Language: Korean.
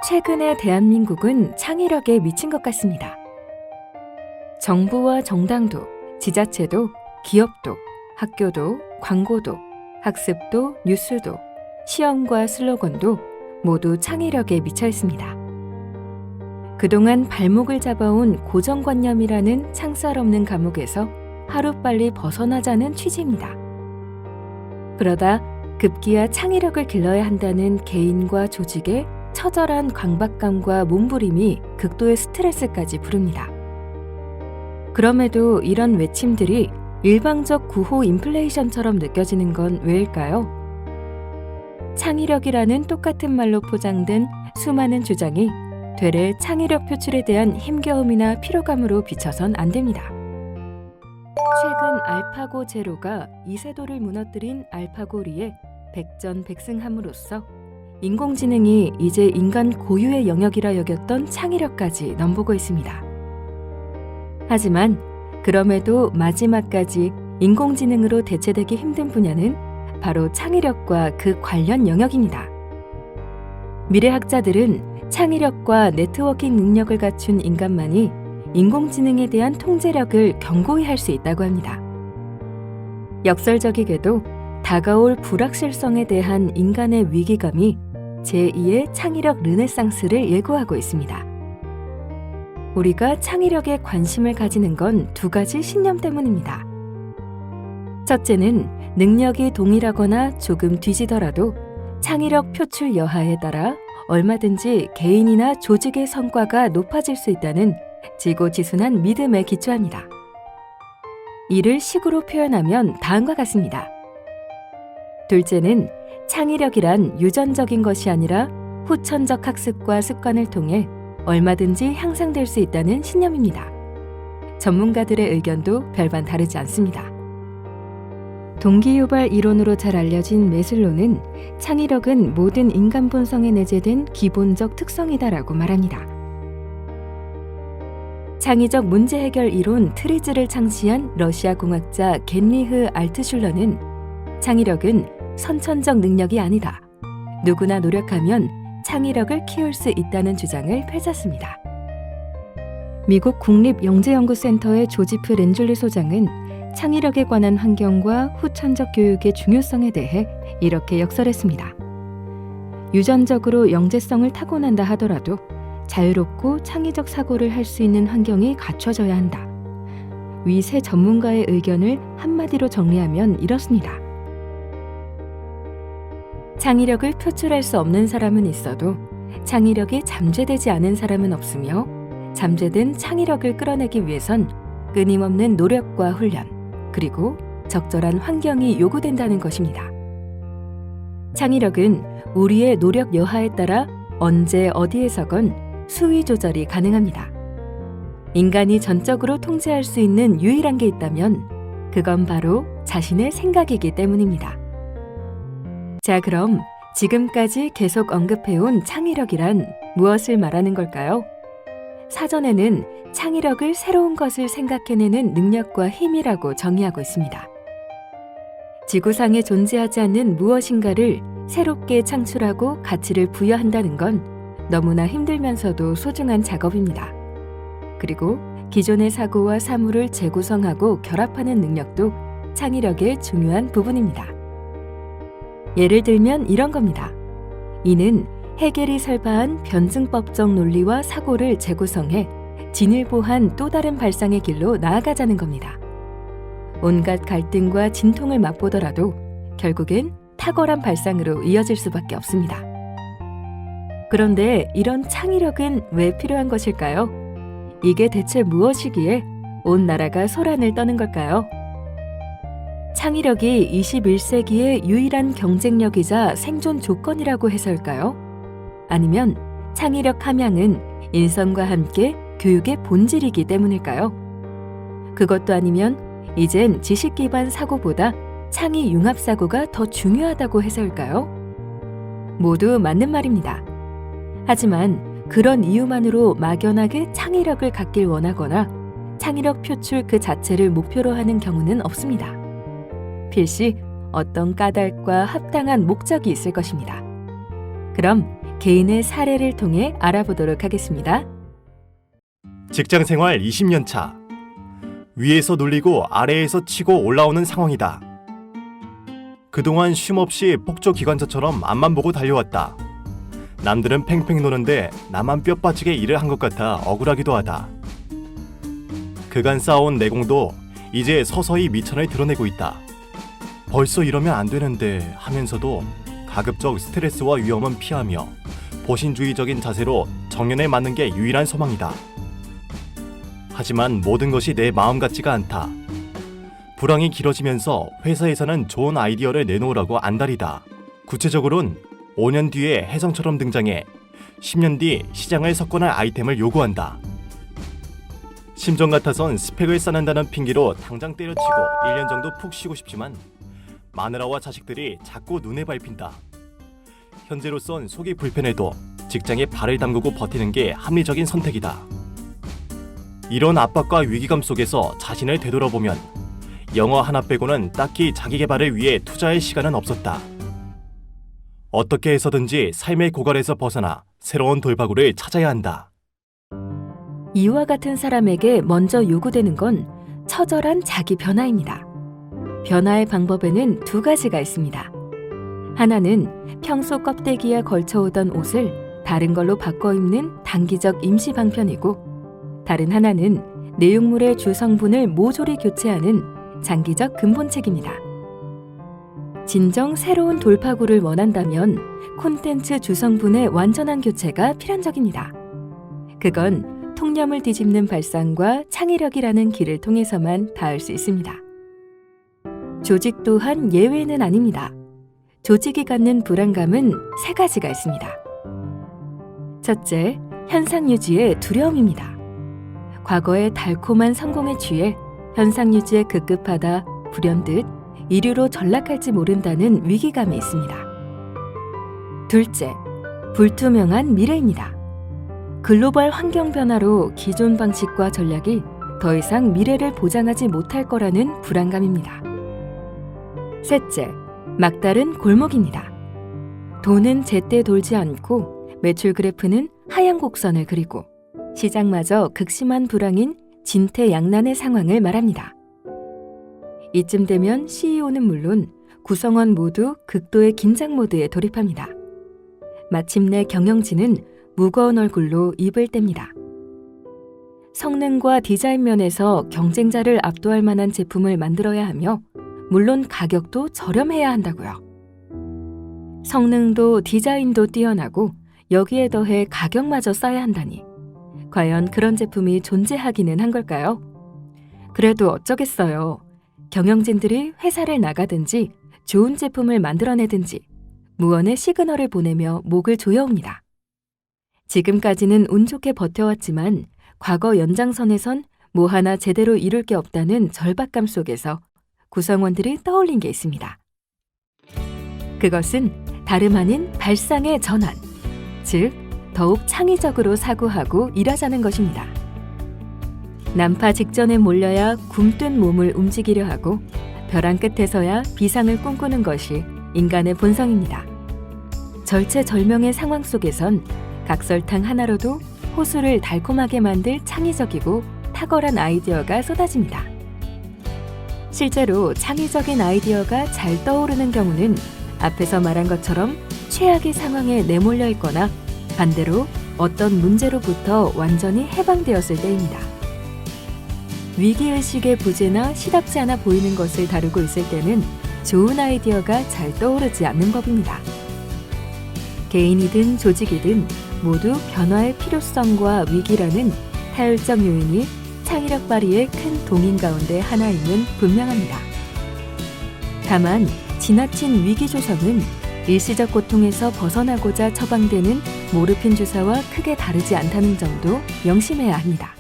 최근의 대한민국은 창의력에 미친 것 같습니다. 정부와 정당도, 지자체도, 기업도, 학교도, 광고도, 학습도, 뉴스도, 시험과 슬로건도 모두 창의력에 미쳐 있습니다. 그동안 발목을 잡아온 고정관념이라는 창살 없는 감옥에서 하루빨리 벗어나자는 취지입니다. 그러다 급기야 창의력을 길러야 한다는 개인과 조직의 처절한 강박감과 몸부림이 극도의 스트레스까지 부릅니다. 그럼에도 이런 외침들이 일방적 구호 인플레이션처럼 느껴지는 건 왜일까요? 창의력이라는 똑같은 말로 포장된 수많은 주장이 되레 창의력 표출에 대한 힘겨움이나 피로감으로 비춰선 안 됩니다. 최근 알파고 제로가 이세돌을 무너뜨린 알파고리에 백전백승함으로써 인공지능이 이제 인간 고유의 영역이라 여겼던 창의력까지 넘보고 있습니다. 하지만 그럼에도 마지막까지 인공지능으로 대체되기 힘든 분야는 바로 창의력과 그 관련 영역입니다. 미래학자들은 창의력과 네트워킹 능력을 갖춘 인간만이 인공지능에 대한 통제력을 견고히 할 수 있다고 합니다. 역설적이게도 다가올 불확실성에 대한 인간의 위기감이 제2의 창의력 르네상스를 예고하고 있습니다. 우리가 창의력에 관심을 가지는 건 두 가지 신념 때문입니다. 첫째는 능력이 동일하거나 조금 뒤지더라도 창의력 표출 여하에 따라 얼마든지 개인이나 조직의 성과가 높아질 수 있다는 지고지순한 믿음에 기초합니다. 이를 식으로 표현하면 다음과 같습니다. 둘째는 창의력이란 유전적인 것이 아니라 후천적 학습과 습관을 통해 얼마든지 향상될 수 있다는 신념입니다. 전문가들의 의견도 별반 다르지 않습니다. 동기유발 이론으로 잘 알려진 메슬로는 창의력은 모든 인간 본성에 내재된 기본적 특성이다라고 말합니다. 창의적 문제 해결 이론 트리즈를 창시한 러시아 공학자 겐리흐 알트슐러는 창의력은 선천적 능력이 아니다. 누구나 노력하면 창의력을 키울 수 있다는 주장을 펼쳤습니다. 미국 국립영재연구센터의 조지프 렌줄리 소장은 창의력에 관한 환경과 후천적 교육의 중요성에 대해 이렇게 역설했습니다. 유전적으로 영재성을 타고난다 하더라도 자유롭고 창의적 사고를 할 수 있는 환경이 갖춰져야 한다. 위 세 전문가의 의견을 한마디로 정리하면 이렇습니다. 창의력을 표출할 수 없는 사람은 있어도 창의력이 잠재되지 않은 사람은 없으며 잠재된 창의력을 끌어내기 위해선 끊임없는 노력과 훈련, 그리고 적절한 환경이 요구된다는 것입니다. 창의력은 우리의 노력 여하에 따라 언제 어디에서건 수위 조절이 가능합니다. 인간이 전적으로 통제할 수 있는 유일한 게 있다면 그건 바로 자신의 생각이기 때문입니다. 자, 그럼 지금까지 계속 언급해온 창의력이란 무엇을 말하는 걸까요? 사전에는 창의력을 새로운 것을 생각해내는 능력과 힘이라고 정의하고 있습니다. 지구상에 존재하지 않는 무엇인가를 새롭게 창출하고 가치를 부여한다는 건 너무나 힘들면서도 소중한 작업입니다. 그리고 기존의 사고와 사물을 재구성하고 결합하는 능력도 창의력의 중요한 부분입니다. 예를 들면 이런 겁니다. 이는 헤겔이 설파한 변증법적 논리와 사고를 재구성해 진일보한 또 다른 발상의 길로 나아가자는 겁니다. 온갖 갈등과 진통을 맛보더라도 결국엔 탁월한 발상으로 이어질 수밖에 없습니다. 그런데 이런 창의력은 왜 필요한 것일까요? 이게 대체 무엇이기에 온 나라가 소란을 떠는 걸까요? 창의력이 21세기의 유일한 경쟁력이자 생존 조건이라고 해서일까요? 아니면 창의력 함양은 인성과 함께 교육의 본질이기 때문일까요? 그것도 아니면 이젠 지식 기반 사고보다 창의 융합 사고가 더 중요하다고 해서일까요? 모두 맞는 말입니다. 하지만 그런 이유만으로 막연하게 창의력을 갖길 원하거나 창의력 표출 그 자체를 목표로 하는 경우는 없습니다. 필시 어떤 까닭과 합당한 목적이 있을 것입니다. 그럼 개인의 사례를 통해 알아보도록 하겠습니다. 직장생활 20년 차. 위에서 눌리고 아래에서 치고 올라오는 상황이다. 그동안 쉼없이 폭조기관차처럼 앞만 보고 달려왔다. 남들은 팽팽 노는데 나만 뼈 빠지게 일을 한 것 같아 억울하기도 하다. 그간 쌓아온 내공도 이제 서서히 미천을 드러내고 있다. 벌써 이러면 안 되는데 하면서도 가급적 스트레스와 위험은 피하며 보신주의적인 자세로 정년에 맞는 게 유일한 소망이다. 하지만 모든 것이 내 마음 같지가 않다. 불황이 길어지면서 회사에서는 좋은 아이디어를 내놓으라고 안달이다. 구체적으로는 5년 뒤에 혜성처럼 등장해 10년 뒤 시장을 석권할 아이템을 요구한다. 심정 같아선 스펙을 쌓는다는 핑계로 당장 때려치고 1년 정도 푹 쉬고 싶지만 마누라와 자식들이 자꾸 눈에 밟힌다. 현재로선 속이 불편해도 직장에 발을 담그고 버티는 게 합리적인 선택이다. 이런 압박과 위기감 속에서 자신을 되돌아보면 영어 하나 빼고는 딱히 자기 개발을 위해 투자할 시간은 없었다. 어떻게 해서든지 삶의 고갈에서 벗어나 새로운 돌파구를 찾아야 한다. 이와 같은 사람에게 먼저 요구되는 건 처절한 자기 변화입니다. 변화의 방법에는 두 가지가 있습니다. 하나는 평소 껍데기에 걸쳐오던 옷을 다른 걸로 바꿔 입는 단기적 임시 방편이고, 다른 하나는 내용물의 주성분을 모조리 교체하는 장기적 근본책입니다. 진정 새로운 돌파구를 원한다면 콘텐츠 주성분의 완전한 교체가 필연적입니다. 그건 통념을 뒤집는 발상과 창의력이라는 길을 통해서만 닿을 수 있습니다. 조직 또한 예외는 아닙니다. 조직이 갖는 불안감은 세 가지가 있습니다. 첫째, 현상 유지의 두려움입니다. 과거의 달콤한 성공에 취해 현상 유지에 급급하다 불현듯 이류로 전락할지 모른다는 위기감이 있습니다. 둘째, 불투명한 미래입니다. 글로벌 환경 변화로 기존 방식과 전략이 더 이상 미래를 보장하지 못할 거라는 불안감입니다. 셋째, 막다른 골목입니다. 돈은 제때 돌지 않고 매출 그래프는 하향 곡선을 그리고 시장마저 극심한 불황인 진퇴양난의 상황을 말합니다. 이쯤 되면 CEO는 물론 구성원 모두 극도의 긴장 모드에 돌입합니다. 마침내 경영진은 무거운 얼굴로 입을 뗍니다. 성능과 디자인 면에서 경쟁자를 압도할 만한 제품을 만들어야 하며 물론 가격도 저렴해야 한다고요. 성능도 디자인도 뛰어나고 여기에 더해 가격마저 싸야 한다니 과연 그런 제품이 존재하기는 한 걸까요? 그래도 어쩌겠어요. 경영진들이 회사를 나가든지 좋은 제품을 만들어내든지 무언의 시그널을 보내며 목을 조여옵니다. 지금까지는 운 좋게 버텨왔지만 과거 연장선에선 뭐 하나 제대로 이룰 게 없다는 절박감 속에서 구성원들이 떠올린 게 있습니다. 그것은 다름 아닌 발상의 전환, 즉 더욱 창의적으로 사고하고 일하자는 것입니다. 난파 직전에 몰려야 굼뜬 몸을 움직이려 하고 벼랑 끝에서야 비상을 꿈꾸는 것이 인간의 본성입니다. 절체절명의 상황 속에선 각설탕 하나로도 호수를 달콤하게 만들 창의적이고 탁월한 아이디어가 쏟아집니다. 실제로 창의적인 아이디어가 잘 떠오르는 경우는 앞에서 말한 것처럼 최악의 상황에 내몰려 있거나 반대로 어떤 문제로부터 완전히 해방되었을 때입니다. 위기의식의 부재나 시답지 않아 보이는 것을 다루고 있을 때는 좋은 아이디어가 잘 떠오르지 않는 법입니다. 개인이든 조직이든 모두 변화의 필요성과 위기라는 타율적 요인이 창의력 발휘의 큰 동인 가운데 하나임은 분명합니다. 다만 지나친 위기 조성은 일시적 고통에서 벗어나고자 처방되는 모르핀 주사와 크게 다르지 않다는 점도 명심해야 합니다.